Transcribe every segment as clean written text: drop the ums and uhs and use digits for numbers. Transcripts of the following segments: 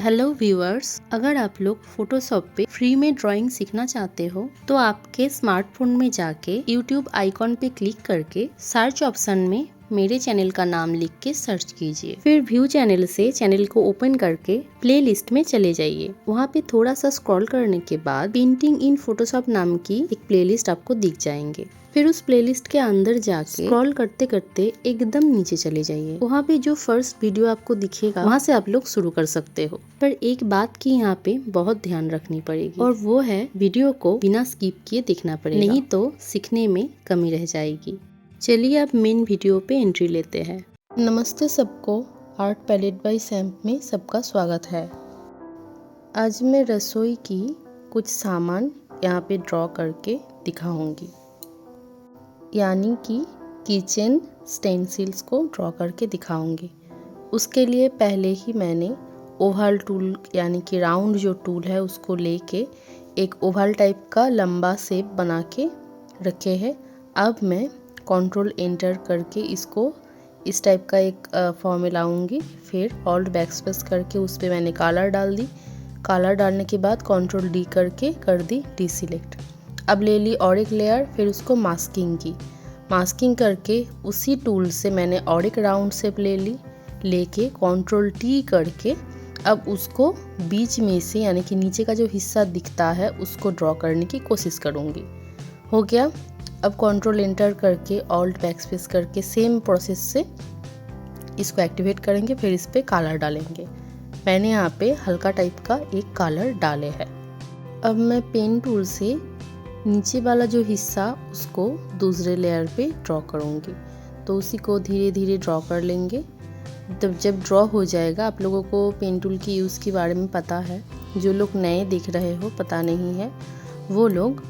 Hello viewers, अगर आप लोग फोटोशॉप पे फ्री में ड्राइंग सीखना चाहते हो तो आपके स्मार्टफोन में जाके यूट्यूब आइकॉन पे क्लिक करके सर्च ऑप्शन में मेरे चैनल का नाम लिख के सर्च कीजिए। फिर व्यू चैनल से चैनल को ओपन करके प्ले लिस्ट में चले जाइए। वहाँ पे थोड़ा सा स्क्रॉल करने के बाद पेंटिंग इन फोटोशॉप नाम की एक प्लेलिस्ट आपको दिख जाएंगे। फिर उस प्लेलिस्ट के अंदर जाके स्क्रॉल करते करते एकदम नीचे चले जाइए। वहाँ पे जो फर्स्ट वीडियो आपको दिखेगा वहाँ से आप लोग शुरू कर सकते हो। पर एक बात की यहाँ पे बहुत ध्यान रखनी पड़ेगी और वो है वीडियो को बिना स्किप किए देखना पड़ेगा, नहीं तो सीखने में कमी रह जाएगी। चलिए अब मेन वीडियो पे एंट्री लेते हैं। नमस्ते सबको, आर्ट पैलेट बाय सैम्प में सबका स्वागत है। आज मैं रसोई की कुछ सामान यहाँ पे ड्रॉ करके दिखाऊंगी, यानी कि किचन स्टेंसिल्स को ड्रॉ करके दिखाऊंगी। उसके लिए पहले ही मैंने ओवल टूल यानी कि राउंड जो टूल है उसको लेके एक ओवल टाइप का लंबा शेप बना के रखे है। अब मैं कंट्रोल एंटर करके इसको इस टाइप का एक फॉर्म में लाऊंगी। फिर ऑल्ट बैकस्पेस करके उस पर मैंने कलर डाल दी। कलर डालने के बाद कंट्रोल डी करके कर दी डीसिलेक्ट। अब ले ली और एक लेयर, फिर उसको मास्किंग की। मास्किंग करके उसी टूल से मैंने और एक राउंड शेप ले ली, लेके कंट्रोल टी करके अब उसको बीच में से यानी कि नीचे का जो हिस्सा दिखता है उसको ड्रॉ करने की कोशिश करूँगी। हो गया। अब कंट्रोल एंटर करके ऑल्ट बैकस्पेस करके सेम प्रोसेस से इसको एक्टिवेट करेंगे। फिर इस पर कलर डालेंगे। मैंने यहाँ पे हल्का टाइप का एक कलर डाले है। अब मैं पेन टूल से नीचे वाला जो हिस्सा उसको दूसरे लेयर पे ड्रॉ करूँगी, तो उसी को धीरे धीरे ड्रॉ कर लेंगे। जब ड्रॉ हो जाएगा, आप लोगों को पेन टूल की यूज़ के बारे में पता है। जो लोग नए दिख रहे हो, पता नहीं है, वो लोग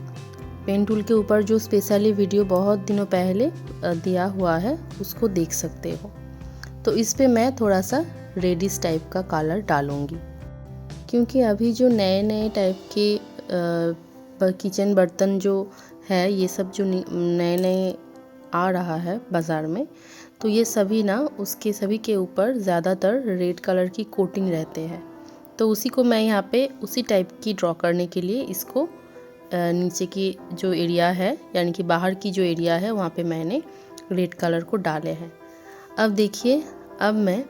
पेन टूल के ऊपर जो स्पेशली वीडियो बहुत दिनों पहले दिया हुआ है उसको देख सकते हो। तो इस पे मैं थोड़ा सा रेडिश टाइप का कलर डालूंगी, क्योंकि अभी जो नए नए टाइप के किचन बर्तन जो है, ये सब जो नए नए आ रहा है बाज़ार में, तो ये सभी ना उसके सभी के ऊपर ज़्यादातर रेड कलर की कोटिंग रहते हैं। तो उसी को मैं यहाँ पे उसी टाइप की ड्रॉ करने के लिए इसको नीचे की जो एरिया है यानी कि बाहर की जो एरिया है वहाँ पे मैंने रेड कलर को डाले हैं। अब देखिए, अब मैं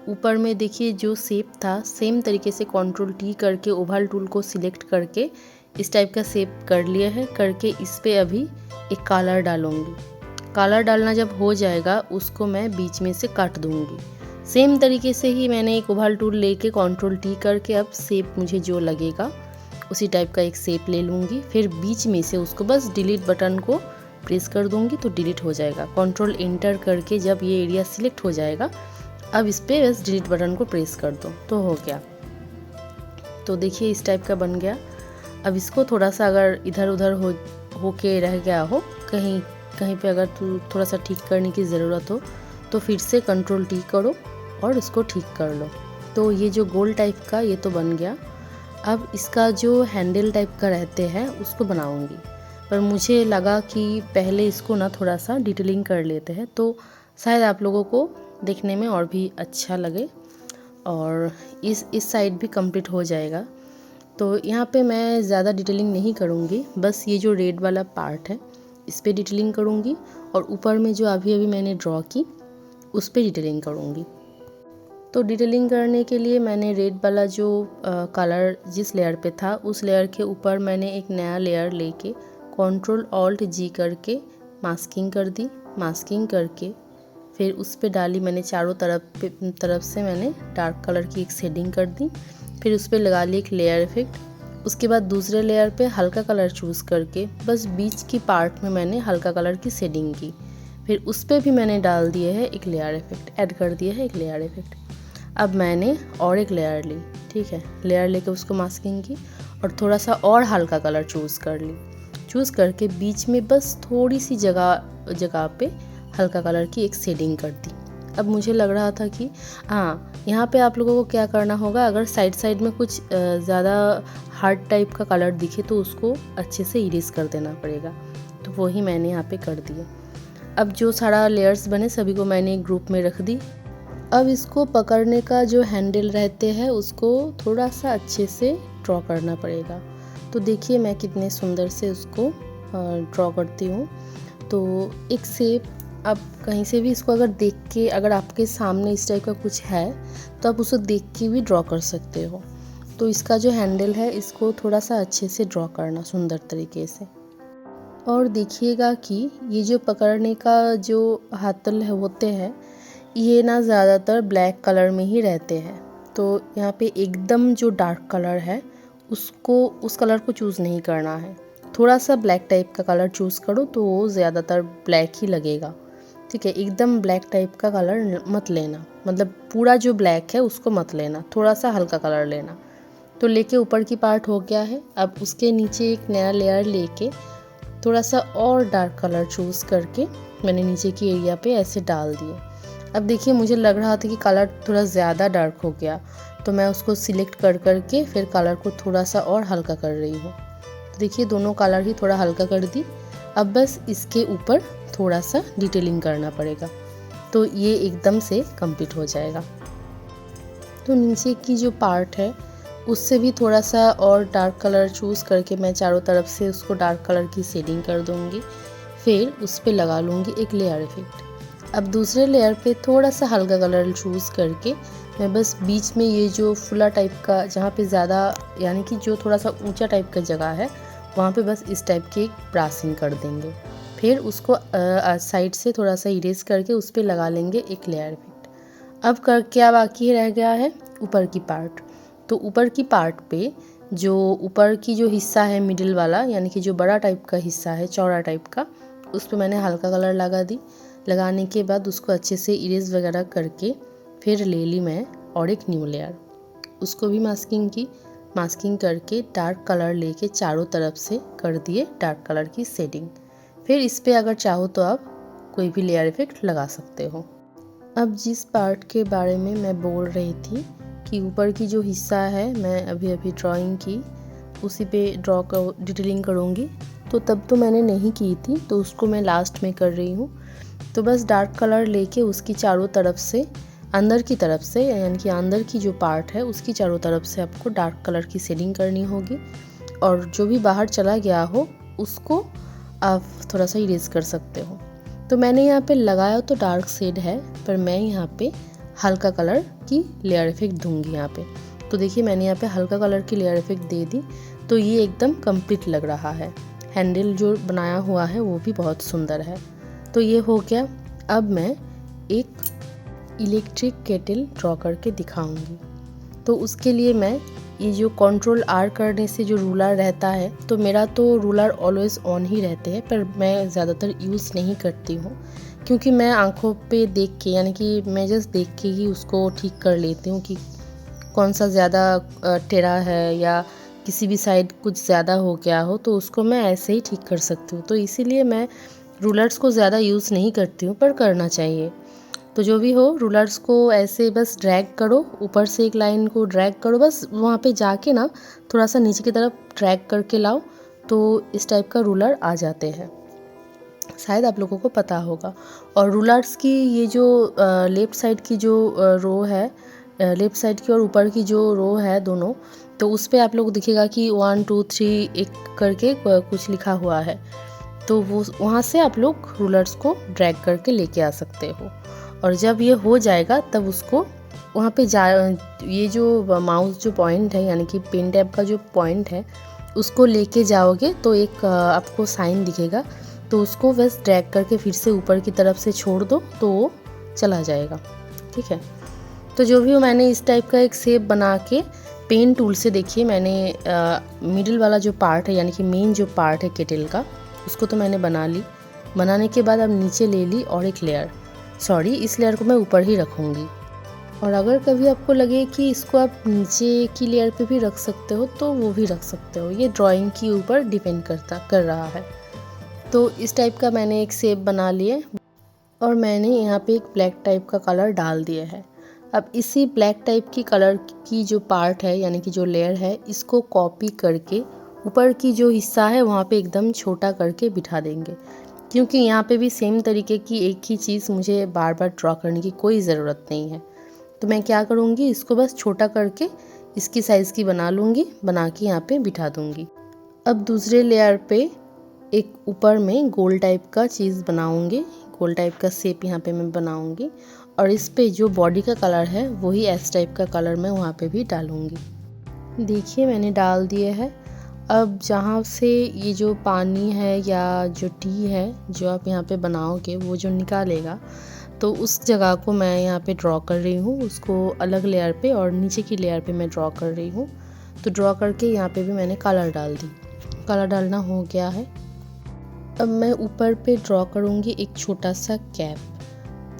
ऊपर में देखिए जो शेप था सेम तरीके से कंट्रोल टी करके ओवल टूल को सिलेक्ट करके इस टाइप का शेप कर लिया है। करके इस पे अभी एक कलर डालूंगी। कलर डालना जब हो जाएगा उसको मैं बीच में से काट दूंगी। सेम तरीके से ही मैंने एक ओवल टूल लेके कंट्रोल टी करके अब शेप मुझे जो लगेगा उसी टाइप का एक शेप ले लूँगी। फिर बीच में से उसको बस डिलीट बटन को प्रेस कर दूँगी तो डिलीट हो जाएगा। कंट्रोल एंटर करके जब ये एरिया सिलेक्ट हो जाएगा, अब इस पर बस डिलीट बटन को प्रेस कर दो तो हो गया। तो देखिए इस टाइप का बन गया। अब इसको थोड़ा सा अगर इधर उधर हो के रह गया हो, कहीं कहीं पे अगर थोड़ा सा ठीक करने की ज़रूरत हो तो फिर से कंट्रोल टी करो और इसको ठीक कर लो। तो ये जो गोल टाइप का ये तो बन गया। अब इसका जो हैंडल टाइप का रहते हैं उसको बनाऊंगी, पर मुझे लगा कि पहले इसको ना थोड़ा सा डिटेलिंग कर लेते हैं तो शायद आप लोगों को देखने में और भी अच्छा लगे और इस साइड भी कंप्लीट हो जाएगा। तो यहाँ पे मैं ज़्यादा डिटेलिंग नहीं करूँगी, बस ये जो रेड वाला पार्ट है इस पर डिटेलिंग करूँगी और ऊपर में जो अभी अभी मैंने ड्रॉ की उस पर डिटेलिंग करूँगी। तो डिटेलिंग करने के लिए मैंने रेड वाला जो कलर जिस लेयर पे था उस लेयर के ऊपर मैंने एक नया लेयर लेके कंट्रोल ऑल्ट जी करके मास्किंग कर दी। मास्किंग करके फिर उस पे डाली मैंने चारों तरफ से मैंने डार्क कलर की एक शेडिंग कर दी। फिर उस पर लगा ली एक लेयर इफेक्ट। उसके बाद दूसरे लेयर पे हल्का कलर चूज़ करके बस बीच की पार्ट में मैंने हल्का कलर की शेडिंग की। फिर उस पर भी मैंने डाल दिए है एक लेयर इफेक्ट, ऐड कर दिया है एक लेयर इफेक्ट। अब मैंने और एक लेयर ली, ठीक है, लेयर लेके उसको मास्किंग की और थोड़ा सा और हल्का कलर चूज़ कर ली। चूज़ करके बीच में बस थोड़ी सी जगह पे हल्का कलर की एक शेडिंग कर दी। अब मुझे लग रहा था कि हाँ, यहाँ पे आप लोगों को क्या करना होगा, अगर साइड में कुछ ज़्यादा हार्ड टाइप का कलर दिखे तो उसको अच्छे से इरेज कर देना पड़ेगा। तो वही मैंने यहाँ पे कर दिया। अब जो सारा लेयर्स बने सभी को मैंने एक ग्रुप में रख दी। अब इसको पकड़ने का जो हैंडल रहते हैं उसको थोड़ा सा अच्छे से ड्रॉ करना पड़ेगा। तो देखिए मैं कितने सुंदर से उसको ड्रॉ करती हूँ। तो एक शेप आप कहीं से भी इसको अगर देख के, अगर आपके सामने इस टाइप का कुछ है तो आप उसको देख के भी ड्रॉ कर सकते हो। तो इसका जो हैंडल है इसको थोड़ा सा अच्छे से ड्रॉ करना सुंदर तरीके से। और देखिएगा कि ये जो पकड़ने का जो हाथल होते हैं ये ना ज़्यादातर ब्लैक कलर में ही रहते हैं। तो यहाँ पे एकदम जो डार्क कलर है उसको, उस कलर को चूज़ नहीं करना है। थोड़ा सा ब्लैक टाइप का कलर चूज़ करो तो वो ज़्यादातर ब्लैक ही लगेगा। ठीक है, एकदम ब्लैक टाइप का कलर मत लेना, मतलब पूरा जो ब्लैक है उसको मत लेना, थोड़ा सा हल्का कलर लेना। तो लेके ऊपर की पार्ट हो गया है। अब उसके नीचे एक नया लेयर लेके थोड़ा सा और डार्क कलर चूज़ करके मैंने नीचे की एरिया पे ऐसे डाल दिए। अब देखिए मुझे लग रहा था कि कलर थोड़ा ज़्यादा डार्क हो गया, तो मैं उसको सिलेक्ट कर के फिर कलर को थोड़ा सा और हल्का कर रही हूँ। तो देखिए दोनों कलर ही थोड़ा हल्का कर दी। अब बस इसके ऊपर थोड़ा सा डिटेलिंग करना पड़ेगा, तो ये एकदम से कंप्लीट हो जाएगा। तो नीचे की जो पार्ट है उससे भी थोड़ा सा और डार्क कलर चूज़ करके मैं चारों तरफ से उसको डार्क कलर की शेडिंग कर दूँगी। फिर उस पर लगा लूँगी एक लेयर इफेक्ट। अब दूसरे लेयर पे थोड़ा सा हल्का कलर चूज़ करके मैं बस बीच में ये जो फुला टाइप का, जहाँ पे ज़्यादा यानी कि जो थोड़ा सा ऊंचा टाइप का जगह है वहाँ पे बस इस टाइप की एक ब्रासिंग कर देंगे। फिर उसको साइड से थोड़ा सा इरेज करके उस पर लगा लेंगे एक लेयर इफेक्ट। अब क्या बाकी रह गया है, ऊपर की पार्ट। तो ऊपर की पार्ट पे जो ऊपर की जो हिस्सा है मिडिल वाला, यानी कि जो बड़ा टाइप का हिस्सा है, चौड़ा टाइप का, उस पर मैंने हल्का कलर लगा दी। लगाने के बाद उसको अच्छे से इरेज वगैरह करके फिर ले ली मैं और एक न्यू लेयर, उसको भी मास्किंग की। मास्किंग करके डार्क कलर लेके चारों तरफ से कर दिए डार्क कलर की शेडिंग। फिर इस पे अगर चाहो तो आप कोई भी लेयर इफेक्ट लगा सकते हो। अब जिस पार्ट के बारे में मैं बोल रही थी कि ऊपर की जो हिस्सा है मैं अभी ड्राइंग की, उसी पे डिटेलिंग करूँगी। तो तब तो मैंने नहीं की थी, तो उसको मैं लास्ट में कर रही हूँ। तो बस डार्क कलर लेके उसकी चारों तरफ से, अंदर की तरफ से, यानी कि अंदर की जो पार्ट है उसकी चारों तरफ से आपको डार्क कलर की शेडिंग करनी होगी। और जो भी बाहर चला गया हो उसको आप थोड़ा सा इरेज कर सकते हो। तो मैंने यहाँ पे लगाया तो डार्क शेड है, पर मैं यहाँ पे हल्का कलर की लेयर इफेक्ट दूंगी यहाँ पे। तो देखिए मैंने यहाँ पे हल्का कलर की लेयर इफेक्ट दे दी, तो ये एकदम कंप्लीट लग रहा है। हैंडल जो बनाया हुआ है वो भी बहुत सुंदर है। तो ये हो गया। अब मैं एक इलेक्ट्रिक केटल ड्रॉ करके दिखाऊंगी। तो उसके लिए मैं ये जो कंट्रोल R करने से जो रूलर रहता है, तो मेरा तो रूलर ऑलवेज ऑन ही रहते हैं, पर मैं ज़्यादातर यूज़ नहीं करती हूँ क्योंकि मैं आंखों पे देख के, यानी कि मैं जस्ट देख के ही उसको ठीक कर लेती हूँ कि कौन सा ज़्यादा टेढ़ा है या किसी भी साइड कुछ ज़्यादा हो गया हो, तो उसको मैं ऐसे ही ठीक कर सकती हूँ। तो इसीलिए मैं रूलर्स को ज़्यादा यूज़ नहीं करती हूँ, पर करना चाहिए। तो जो भी हो, रूलर्स को ऐसे बस ड्रैग करो, ऊपर से एक लाइन को ड्रैग करो, बस वहाँ पे जाके ना थोड़ा सा नीचे की तरफ ड्रैग करके लाओ, तो इस टाइप का रूलर आ जाते हैं। शायद आप लोगों को पता होगा। और रूलर्स की ये जो लेफ़्ट साइड की जो रो है, लेफ़्ट साइड की और ऊपर की जो रो है दोनों, तो उस पर आप लोग दिखेगा कि 1 2 3 एक करके कुछ लिखा हुआ है। तो वो वहाँ से आप लोग रूलर्स को ड्रैग करके लेके आ सकते हो। और जब ये हो जाएगा तब उसको वहाँ पे ये जो माउस जो पॉइंट है, यानी कि पेन टैब का जो पॉइंट है, उसको लेके जाओगे तो एक आपको साइन दिखेगा, तो उसको बस ड्रैग करके फिर से ऊपर की तरफ से छोड़ दो तो वो चला जाएगा। ठीक है। तो जो भी हो, मैंने इस टाइप का एक शेप बना के पेन टूल से, देखिए मैंने मिडिल वाला जो पार्ट है, यानी कि मेन जो पार्ट है केटल का, उसको तो मैंने बना ली। बनाने के बाद अब नीचे ले ली और एक लेयर, इस लेयर को मैं ऊपर ही रखूँगी। और अगर कभी आपको लगे कि इसको आप नीचे की लेयर पे भी रख सकते हो तो वो भी रख सकते हो, ये ड्राइंग के ऊपर डिपेंड कर रहा है। तो इस टाइप का मैंने एक शेप बना लिए और मैंने यहाँ पे एक ब्लैक टाइप का कलर डाल दिया है। अब इसी ब्लैक टाइप की कलर की जो पार्ट है, यानी कि जो लेयर है, इसको कॉपी करके ऊपर की जो हिस्सा है वहाँ पे एकदम छोटा करके बिठा देंगे, क्योंकि यहाँ पे भी सेम तरीके की एक ही चीज़ मुझे बार बार ड्रॉ करने की कोई ज़रूरत नहीं है। तो मैं क्या करूँगी, इसको बस छोटा करके इसकी साइज़ की बना लूँगी, बना के यहाँ पे बिठा दूँगी। अब दूसरे लेयर पे एक ऊपर में गोल टाइप का चीज़ बनाऊँगी, गोल टाइप का शेप यहाँ पे मैं बनाऊँगी और इस पे जो बॉडी का कलर है वही एस टाइप का कलर मैं वहाँ पे भी डालूँगी। देखिए मैंने डाल दिए है। अब जहाँ से ये जो पानी है या जो टी है जो आप यहाँ पे बनाओगे वो जो निकालेगा, तो उस जगह को मैं यहाँ पे ड्रॉ कर रही हूँ, उसको अलग लेयर पे और नीचे की लेयर पे मैं ड्रॉ कर रही हूँ। तो ड्रॉ करके यहाँ पे भी मैंने कलर डाल दी, कलर डालना हो गया है। अब मैं ऊपर पे ड्रॉ करूँगी एक छोटा सा कैप,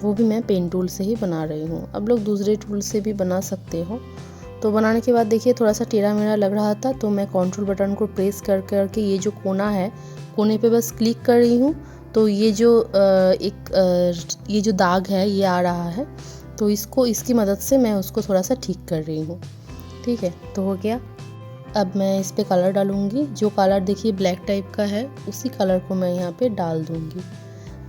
वो भी मैं पेन टूल से ही बना रही हूँ। अब लोग दूसरे टूल से भी बना सकते हो। तो बनाने के बाद देखिए थोड़ा सा टेढ़ा मेढ़ा लग रहा था, तो मैं कंट्रोल बटन को प्रेस कर करके ये जो कोना है, कोने पे बस क्लिक कर रही हूँ। तो ये जो ये जो दाग है ये आ रहा है, तो इसकी मदद से मैं उसको थोड़ा सा ठीक कर रही हूँ। ठीक है, तो हो गया। अब मैं इस पे कलर डालूँगी, जो कलर देखिए ब्लैक टाइप का है उसी कलर को मैं यहाँ पे डाल दूँगी।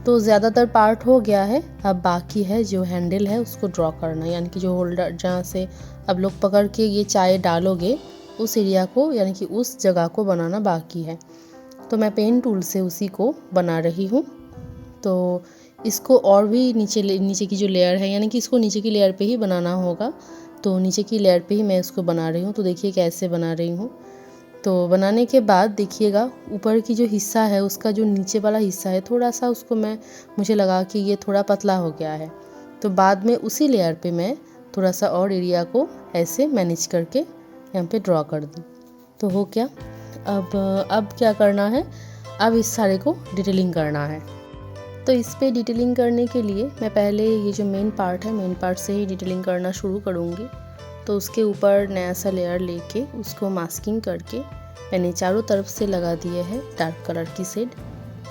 तो ज़्यादातर पार्ट हो गया है, अब बाकी है जो हैंडल है उसको ड्रॉ करना, यानी कि जो होल्डर जहाँ से अब लोग पकड़ के ये चाय डालोगे उस एरिया को, यानी कि उस जगह को बनाना बाकी है। तो मैं पेन टूल से उसी को बना रही हूँ। तो इसको और भी नीचे की जो लेयर है, यानी कि इसको नीचे की लेयर पे ही बनाना होगा, तो नीचे की लेयर पे ही मैं इसको बना रही हूँ। तो देखिए कैसे बना रही हूँ। तो बनाने के बाद देखिएगा ऊपर की जो हिस्सा है उसका जो नीचे वाला हिस्सा है थोड़ा सा उसको मुझे लगा कि ये थोड़ा पतला हो गया है, तो बाद में उसी लेयर पे मैं थोड़ा सा और एरिया को ऐसे मैनेज करके यहाँ पे ड्रॉ कर दूँ। तो हो क्या। अब क्या करना है, अब इस सारे को डिटेलिंग करना है। तो इस पे डिटेलिंग करने के लिए मैं पहले ये जो मेन पार्ट है, मेन पार्ट से ही डिटेलिंग करना शुरू करूँगी। तो उसके ऊपर नया सा लेयर लेके उसको मास्किंग करके मैंने चारों तरफ से लगा दिए हैं डार्क कलर की शेड।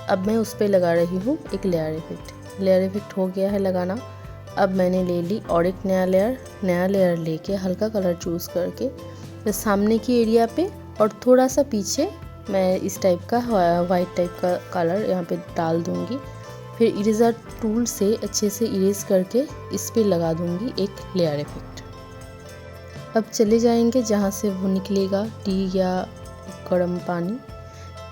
अब मैं उस पर लगा रही हूँ एक लेयर इफेक्ट। लेयर इफेक्ट हो गया है लगाना। अब मैंने ले ली और एक नया लेयर लेके हल्का कलर चूज़ करके बस सामने की एरिया पे और थोड़ा सा पीछे मैं इस टाइप का वाइट टाइप का कलर यहाँ पे डाल दूँगी। फिर इरेजर टूल से अच्छे से इरेज करके इस पे लगा दूँगी एक लेयर इफेक्ट। अब चले जाएंगे जहाँ से वो निकलेगा टी या गर्म पानी,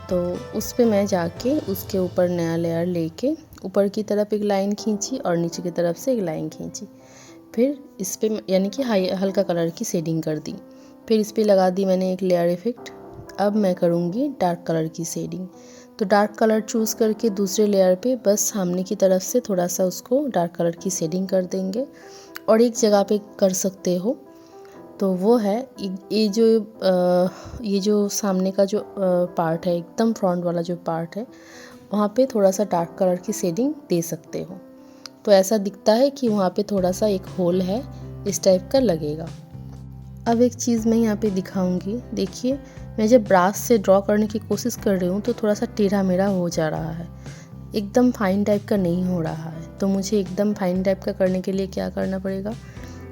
तो उस पे मैं जाके उसके ऊपर नया लेयर लेके ऊपर की तरफ एक लाइन खींची और नीचे की तरफ से एक लाइन खींची। फिर इस पे यानी कि हल्का कलर की शेडिंग कर दी। फिर इस पे लगा दी मैंने एक लेयर इफेक्ट। अब मैं करूँगी डार्क कलर की शेडिंग। तो डार्क कलर चूज़ करके दूसरे लेयर पे बस सामने की तरफ से थोड़ा सा उसको डार्क कलर की शेडिंग कर देंगे। और एक जगह पे कर सकते हो, तो वो है ये जो सामने का जो पार्ट है, एकदम फ्रंट वाला जो पार्ट है, वहाँ पे थोड़ा सा डार्क कलर की शेडिंग दे सकते हो। तो ऐसा दिखता है कि वहाँ पे थोड़ा सा एक होल है, इस टाइप का लगेगा। अब एक चीज़ मैं यहाँ पे दिखाऊंगी। देखिए मैं जब ब्रश से ड्रॉ करने की कोशिश कर रही हूँ तो थोड़ा सा टेढ़ा मेढ़ा हो जा रहा है, एकदम फाइन टाइप का नहीं हो रहा है। तो मुझे एकदम फाइन टाइप का करने के लिए क्या करना पड़ेगा,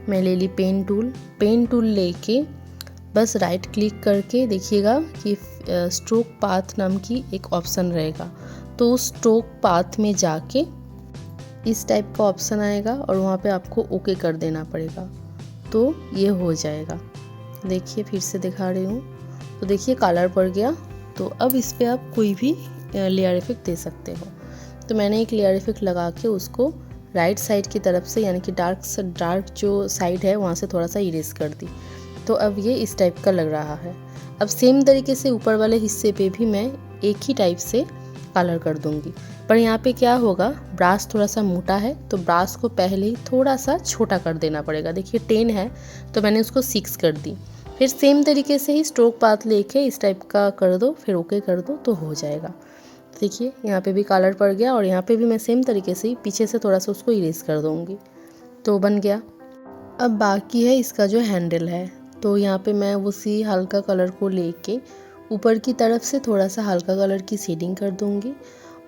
मैं ले ली पेन टूल लेके बस राइट क्लिक करके देखिएगा कि स्ट्रोक पाथ नाम की एक ऑप्शन रहेगा। तो उस स्ट्रोक पाथ में जाके इस टाइप का ऑप्शन आएगा और वहाँ पे आपको ओके कर देना पड़ेगा, तो ये हो जाएगा। देखिए फिर से दिखा रही हूँ, तो देखिए कलर पड़ गया। तो अब इस पर आप कोई भी लेयर इफेक्ट दे सकते हो। तो मैंने एक लेयर इफेक्ट लगा के उसको राइट साइड की तरफ से, यानी कि डार्क जो साइड है वहाँ से थोड़ा सा इरेज कर दी। तो अब ये इस टाइप का लग रहा है। अब सेम तरीके से ऊपर वाले हिस्से पे भी मैं एक ही टाइप से कलर कर दूंगी। पर यहाँ पे क्या होगा, ब्रश थोड़ा सा मोटा है तो ब्रश को पहले ही थोड़ा सा छोटा कर देना पड़ेगा। देखिए 10 है तो मैंने उसको 6 कर दी। फिर सेम तरीके से ही स्ट्रोक पाथ लेके इस टाइप का कर दो, फिर ओके कर दो, तो हो जाएगा। देखिए यहाँ पे भी कलर पड़ गया और यहाँ पे भी मैं सेम तरीके से पीछे से थोड़ा सा उसको इरेज कर दूँगी, तो बन गया। अब बाकी है इसका जो हैंडल है, तो यहाँ पे मैं उसी हल्का कलर को लेके ऊपर की तरफ से थोड़ा सा हल्का कलर की शेडिंग कर दूँगी।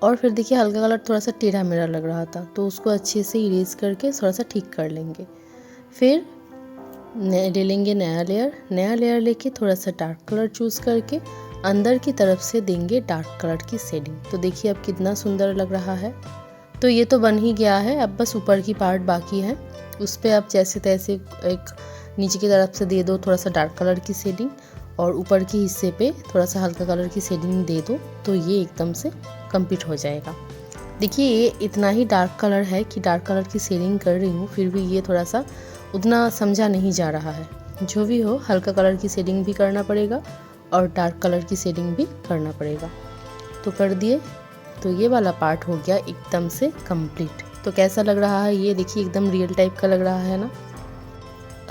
और फिर देखिए हल्का कलर थोड़ा सा टेढ़ा मेढ़ा लग रहा था, तो उसको अच्छे से इरेज करके थोड़ा सा ठीक कर लेंगे। फिर ले लेंगे नया लेयर लेके थोड़ा सा डार्क कलर चूज़ करके अंदर की तरफ से देंगे डार्क कलर की शेडिंग। तो देखिए अब कितना सुंदर लग रहा है। तो ये तो बन ही गया है, अब बस ऊपर की पार्ट बाकी है। उस पर आप जैसे तैसे एक नीचे की तरफ से दे दो थोड़ा सा डार्क कलर की शेडिंग, और ऊपर के हिस्से पे थोड़ा सा हल्का कलर की शेडिंग दे दो, तो ये एकदम से कंप्लीट हो जाएगा। देखिए ये इतना ही डार्क कलर है कि डार्क कलर की शेडिंग कर रही हूँ, फिर भी ये थोड़ा सा उतना समझा नहीं जा रहा है। जो भी हो, हल्का कलर की शेडिंग भी करना पड़ेगा और डार्क कलर की शेडिंग भी करना पड़ेगा। तो कर दिए, तो ये वाला पार्ट हो गया एकदम से कंप्लीट। तो कैसा लग रहा है ये देखिए, एकदम रियल टाइप का लग रहा है ना।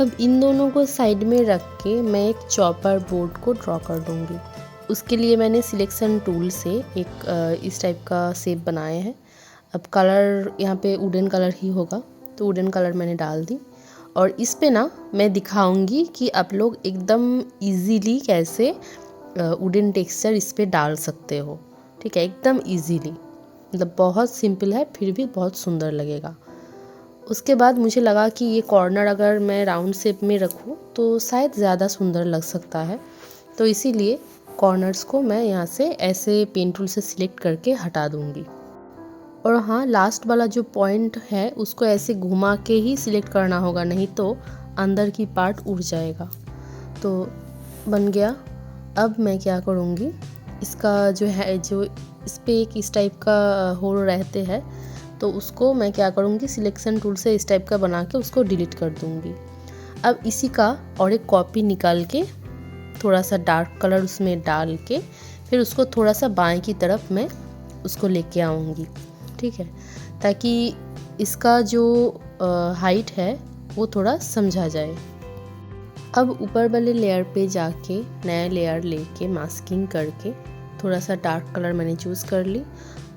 अब इन दोनों को साइड में रख के मैं एक चॉपर बोर्ड को ड्रॉ कर दूँगी। उसके लिए मैंने सिलेक्शन टूल से एक इस टाइप का शेप बनाए हैं। अब कलर यहाँ पे वुडन कलर ही होगा, तो वुडन कलर मैंने डाल दी, और इस पे ना मैं दिखाऊंगी कि आप लोग एकदम इजीली कैसे वुडन टेक्सचर इस पे डाल सकते हो। ठीक है, एकदम इजीली, मतलब बहुत सिंपल है, फिर भी बहुत सुंदर लगेगा। उसके बाद मुझे लगा कि ये कॉर्नर अगर मैं राउंड शेप में रखूँ तो शायद ज़्यादा सुंदर लग सकता है, तो इसीलिए कॉर्नर्स को मैं यहाँ से ऐसे पेन टूल से सिलेक्ट करके हटा दूँगी। और हाँ, लास्ट वाला जो पॉइंट है उसको ऐसे घुमा के ही सिलेक्ट करना होगा, नहीं तो अंदर की पार्ट उड़ जाएगा। तो बन गया। अब मैं क्या करूँगी, इसका जो है, जो इस पे एक इस टाइप का होल रहते हैं, तो उसको मैं क्या करूँगी, सिलेक्शन टूल से इस टाइप का बना के उसको डिलीट कर दूँगी। अब इसी का और एक कॉपी निकाल के थोड़ा सा डार्क कलर उसमें डाल के फिर उसको थोड़ा सा बाएं की तरफ मैं उसको लेके आऊँगी। ठीक है, ताकि इसका जो हाइट है वो थोड़ा समझा जाए। अब ऊपर वाले लेयर पे जाके नया लेयर लेके मास्किंग करके थोड़ा सा डार्क कलर मैंने चूज़ कर ली।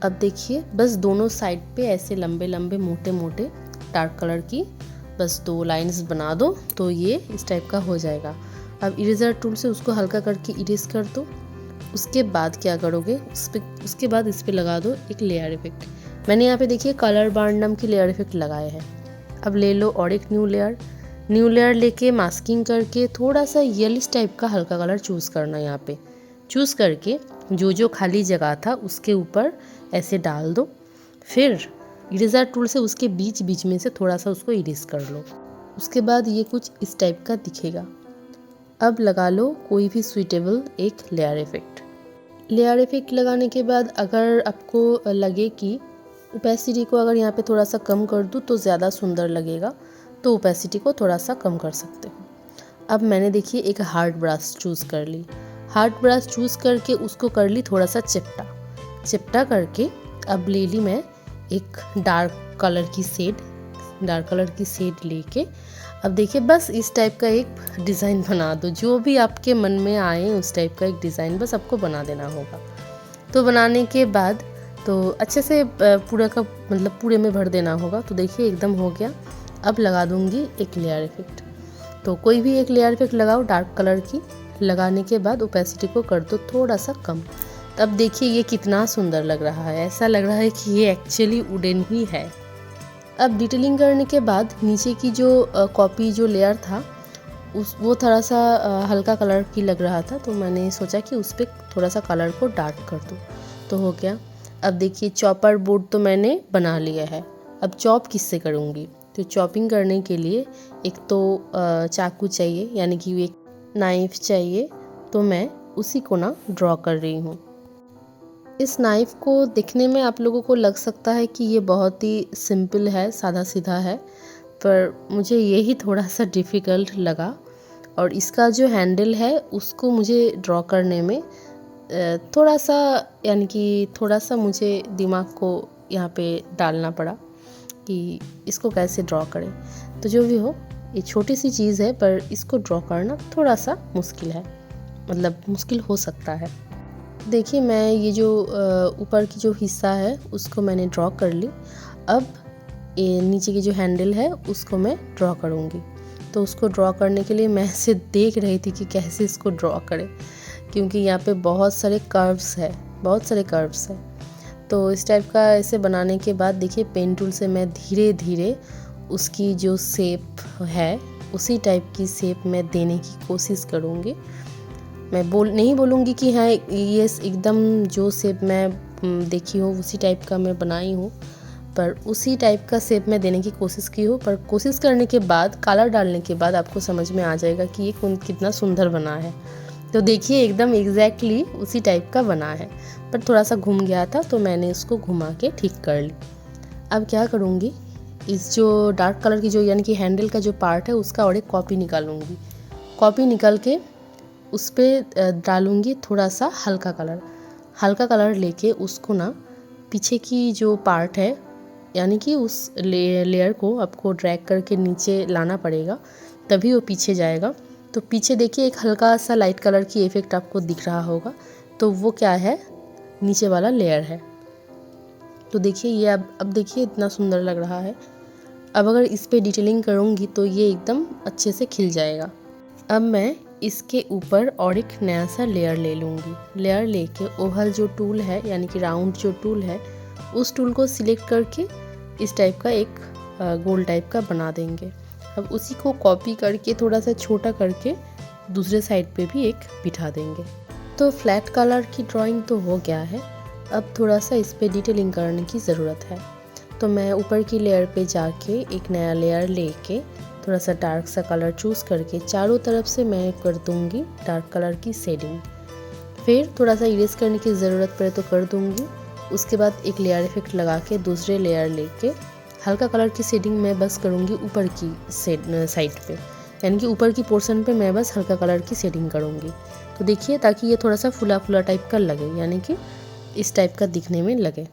अब देखिए, बस दोनों साइड पे ऐसे लंबे लंबे मोटे मोटे डार्क कलर की बस 2 लाइंस बना दो, तो ये इस टाइप का हो जाएगा। अब इरेजर टूल से उसको हल्का करके इरेज कर दो। उसके बाद क्या करोगे, उसके बाद इस पे लगा दो एक लेयर इफेक्ट। मैंने यहाँ पे देखिए कलर बार्नम की लेयर इफेक्ट लगाए हैं। अब ले लो और एक न्यू लेयर लेके मास्किंग करके थोड़ा सा येलिश टाइप का हल्का कलर चूज़ करना। यहाँ पे चूज़ करके जो खाली जगह था उसके ऊपर ऐसे डाल दो। फिर इरेजर टूल से उसके बीच बीच में से थोड़ा सा उसको इरेज कर लो। उसके बाद ये कुछ इस टाइप का दिखेगा। अब लगा लो कोई भी सुइटेबल एक लेयर इफेक्ट लगाने के बाद अगर आपको लगे कि ओपेसिटी को अगर यहाँ पे थोड़ा सा कम कर दूँ तो ज़्यादा सुंदर लगेगा, तो ओपेसिटी को थोड़ा सा कम कर सकते हो। अब मैंने देखिए एक हार्ड ब्रश चूज़ कर ली। हार्ड ब्रश चूज़ करके उसको कर ली थोड़ा सा चिपटा करके अब ले ली मैं एक डार्क कलर की शेड लेके अब देखिए बस इस टाइप का एक डिज़ाइन बना दो। जो भी आपके मन में आए उस टाइप का एक डिज़ाइन बस आपको बना देना होगा। तो बनाने के बाद तो अच्छे से पूरा का मतलब पूरे में भर देना होगा। तो देखिए एकदम हो गया। अब लगा दूंगी एक लेयर इफेक्ट। तो कोई भी एक लेयर इफेक्ट लगाओ डार्क कलर की। लगाने के बाद ओपेसिटी को कर दो थोड़ा सा कम। तब देखिए ये कितना सुंदर लग रहा है। ऐसा लग रहा है कि ये एक्चुअली वुडन ही है। अब डिटेलिंग करने के बाद नीचे की जो कॉपी जो लेयर था वो थोड़ा सा हल्का कलर की लग रहा था, तो मैंने सोचा कि उस पर थोड़ा सा कलर को डार्क कर दूँ। तो हो गया। अब देखिए चॉपर बोर्ड तो मैंने बना लिया है। अब चॉप किससे करूँगी, तो चॉपिंग करने के लिए एक तो चाकू चाहिए, यानी कि एक नाइफ चाहिए। तो मैं उसी को ना ड्रॉ कर रही हूँ। इस नाइफ़ को दिखने में आप लोगों को लग सकता है कि ये बहुत ही सिंपल है, सादा सीधा है, पर मुझे यही थोड़ा सा डिफ़िकल्ट लगा। और इसका जो हैंडल है उसको मुझे ड्रॉ करने में थोड़ा सा, यानी कि थोड़ा सा मुझे दिमाग को यहाँ पे डालना पड़ा कि इसको कैसे ड्रॉ करें। तो जो भी हो, ये छोटी सी चीज़ है, पर इसको ड्रॉ करना थोड़ा सा मुश्किल है, मतलब मुश्किल हो सकता है। देखिए मैं ये जो ऊपर की जो हिस्सा है उसको मैंने ड्रॉ कर ली। अब ये नीचे की जो हैंडल है उसको मैं ड्रॉ करूँगी। तो उसको ड्रॉ करने के लिए मैं ऐसे देख रही थी कि कैसे इसको ड्रॉ करें, क्योंकि यहाँ पे बहुत सारे कर्व्स है। तो इस टाइप का ऐसे बनाने के बाद देखिए पेन टूल से मैं धीरे धीरे उसकी जो शेप है उसी टाइप की शेप मैं देने की कोशिश करूँगी। मैं नहीं बोलूँगी कि हाँ ये एकदम जो शेप मैं देखी हूँ उसी टाइप का मैं बनाई हूँ, पर उसी टाइप का शेप मैं देने की कोशिश की हूँ। पर कोशिश करने के बाद, कलर डालने के बाद आपको समझ में आ जाएगा कि ये कितना सुंदर बना है। तो देखिए एकदम एग्जैक्टली उसी टाइप का बना है, पर थोड़ा सा घूम गया था तो मैंने इसको घुमा के ठीक कर ली। अब क्या करूँगी, इस जो डार्क कलर की जो यानी कि हैंडल का जो पार्ट है उसका और एक कॉपी निकालूंगी। कॉपी निकाल के उस पर डालूंगी थोड़ा सा हल्का कलर लेके उसको ना पीछे की जो पार्ट है यानी कि उस लेयर को आपको ड्रैग करके नीचे लाना पड़ेगा, तभी वो पीछे जाएगा। तो पीछे देखिए एक हल्का सा लाइट कलर की इफ़ेक्ट आपको दिख रहा होगा, तो वो क्या है, नीचे वाला लेयर है। तो देखिए ये अब देखिए इतना सुंदर लग रहा है। अब अगर इस पे डिटेलिंग करूँगी तो ये एकदम अच्छे से खिल जाएगा। अब मैं इसके ऊपर और एक नया सा लेयर ले लूँगी। लेयर लेके ओवल जो टूल है यानी कि राउंड जो टूल है उस टूल को सिलेक्ट करके इस टाइप का एक गोल टाइप का बना देंगे। अब उसी को कॉपी करके थोड़ा सा छोटा करके दूसरे साइड पे भी एक बिठा देंगे। तो फ्लैट कलर की ड्राइंग तो हो गया है, अब थोड़ा सा इस पे डिटेलिंग करने की ज़रूरत है। तो मैं ऊपर की लेयर पे जाके एक नया लेयर लेके थोड़ा सा डार्क सा कलर चूज़ करके चारों तरफ से मैं कर दूँगी डार्क कलर की शेडिंग। फिर थोड़ा सा इरेज करने की ज़रूरत पड़े तो कर दूँगी। उसके बाद एक लेयर इफेक्ट लगा के दूसरे लेयर लेके हल्का कलर की शेडिंग मैं बस करूँगी ऊपर की साइड पे, यानी कि ऊपर की पोर्शन पे मैं बस हल्का कलर की शेडिंग करूँगी। तो देखिए ताकि ये थोड़ा सा फुला फुला टाइप का लगे, यानी कि इस टाइप का दिखने में लगे।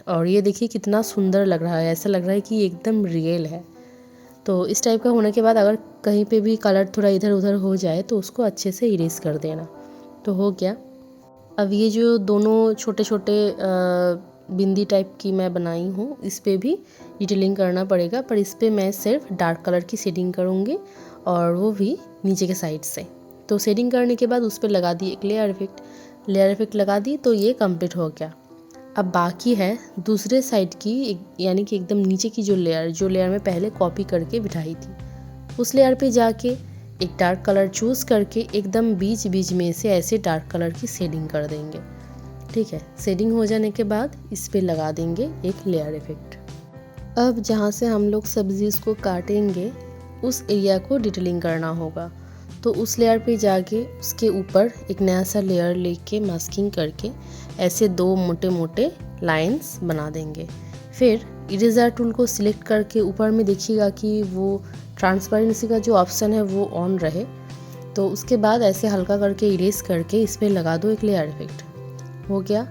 और ये देखिए कितना सुंदर लग रहा है, ऐसा लग रहा है कि एकदम रियल है। तो इस टाइप का होने के बाद अगर कहीं पे भी कलर थोड़ा इधर उधर हो जाए तो उसको अच्छे से इरेज कर देना। तो हो गया। अब ये जो दोनों छोटे छोटे बिंदी टाइप की मैं बनाई हूँ इस पर भी डिटेलिंग करना पड़ेगा, पर इस पर मैं सिर्फ डार्क कलर की शेडिंग करूँगी और वो भी नीचे के साइड से। तो शेडिंग करने के बाद उस पर लगा दी एक लेयर इफेक्ट लगा दी, तो ये कंप्लीट हो गया। अब बाकी है दूसरे साइड की यानी कि एकदम नीचे की जो लेयर में पहले कॉपी करके बिठाई थी, उस लेयर पे जाके एक डार्क कलर चूज़ करके एकदम बीच बीच में से ऐसे डार्क कलर की शेडिंग कर देंगे। ठीक है, शेडिंग हो जाने के बाद इस पे लगा देंगे एक लेयर इफेक्ट। अब जहाँ से हम लोग सब्जीज़ को काटेंगे उस एरिया को डिटेलिंग करना होगा, तो उस लेयर पे जाके उसके ऊपर एक नया सा लेयर लेके मास्किंग करके ऐसे दो मोटे मोटे लाइंस बना देंगे। फिर इरेजर टूल को सिलेक्ट करके ऊपर में देखिएगा कि वो ट्रांसपेरेंसी का जो ऑप्शन है वो ऑन रहे, तो उसके बाद ऐसे हल्का करके इरेज करके इस पर लगा दो एक लेयर इफेक्ट। हो गया।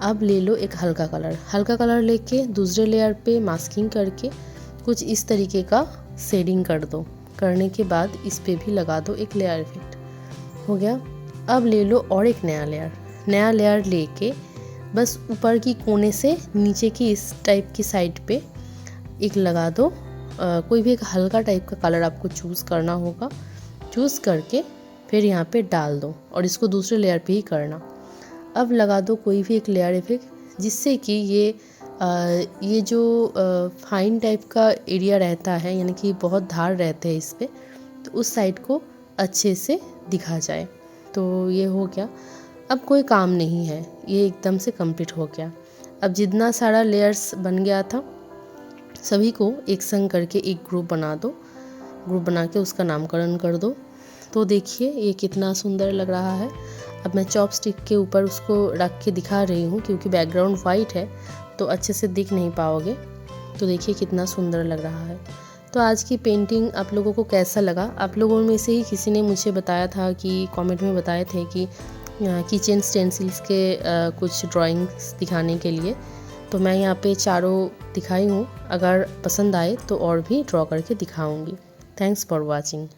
अब ले लो एक हल्का कलर लेके दूसरे लेयर पे मास्किंग करके कुछ इस तरीके का शेडिंग कर दो। करने के बाद इस पे भी लगा दो एक लेयर इफेक्ट। हो गया। अब ले लो और एक नया लेयर लेके बस ऊपर की कोने से नीचे की इस टाइप की साइड पे एक लगा दो। कोई भी एक हल्का टाइप का कलर आपको चूज़ करना होगा, चूज़ करके फिर यहाँ पे डाल दो और इसको दूसरे लेयर पे ही करना। अब लगा दो कोई भी एक लेयर इफेक्ट जिससे कि ये जो फाइन टाइप का एरिया रहता है, यानी कि बहुत धार रहते हैं इस पे, तो उस साइड को अच्छे से दिखा जाए। तो ये हो गया। अब कोई काम नहीं है, ये एकदम से कंप्लीट हो गया। अब जितना सारा लेयर्स बन गया था सभी को एक संग करके एक ग्रुप बना दो। ग्रुप बना के उसका नामकरण कर दो। तो देखिए ये कितना सुंदर लग रहा है। अब मैं चॉपस्टिक के ऊपर उसको रख के दिखा रही हूँ क्योंकि बैकग्राउंड वाइट है तो अच्छे से दिख नहीं पाओगे। तो देखिए कितना सुंदर लग रहा है। तो आज की पेंटिंग आप लोगों को कैसा लगा? आप लोगों में से ही किसी ने मुझे बताया था कि कमेंट में बताए थे कि किचन स्टेंसिल्स के कुछ ड्राइंग्स दिखाने के लिए, तो मैं यहाँ पे चारों दिखाई हूँ। अगर पसंद आए तो और भी ड्रॉ करके दिखाऊंगी। Thanks for watching.